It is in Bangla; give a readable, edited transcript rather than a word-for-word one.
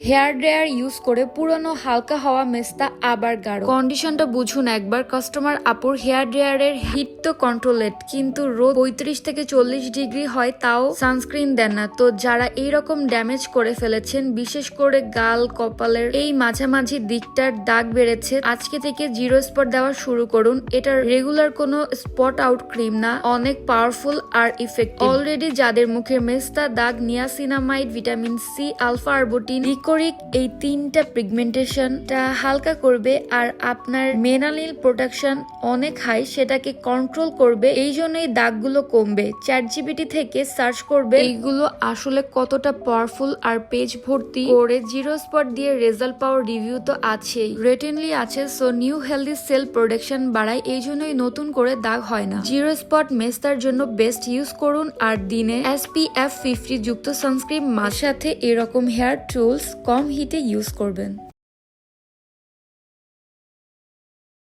হেয়ার ড্রায়ার ইউজ করে পুরনো হালকা হওয়া মেস্তা আবার গাঢ়। কন্ডিশনটা বুঝুন একবার। কাস্টমার আপুর হেয়ার ড্রায়ারের হিট তো কন্ট্রোলেড, কিন্তু রোদ 35 থেকে 40 ডিগ্রি হয়, তাও সানস্ক্রিন দেন না। তো যারা এইরকম ড্যামেজ করে ফেলেছেন, বিশেষ করে গাল, কপালের এই মাঝামাঝি দিকটার দাগ বেড়েছে, আজকে থেকে জিরো স্পট দেওয়া শুরু করুন। এটা রেগুলার কোনো স্পট আউট ক্রিম না, অনেক পাওয়ারফুল আর ইফেক্টিভ। অলরেডি যাদের মুখের মেস্তা দাগ, niacinamide, vitamin C, alpha arbutin, এই তিনটা পিগমেন্টেশনটা হালকা করবে আর আপনার মেলানিন প্রোডাকশন অনেক হাই, সেটাকে কন্ট্রোল করবে। এই জন্যই দাগগুলো কমবে। চ্যাটজিপিটি থেকে সার্চ করবে এইগুলো আসলে কতটা পাওয়ারফুল, আর পেজ ভর্তি করে জিরো স্পট দিয়ে রেজাল্ট পাওয়ার রিভিউ তো আছেই, রেটেনলি আছে। So new healthy cell production বাড়ায়, এই জন্যই নতুন করে দাগ হয় না। জিরো স্পট মেস্তার জন্য বেস্ট ইউজ করুন, আর দিনে SPF 50 যুক্ত সানস্ক্রিন মার সাথে এরকম হেয়ার টুলস কম হিটে ইউজ করবেন।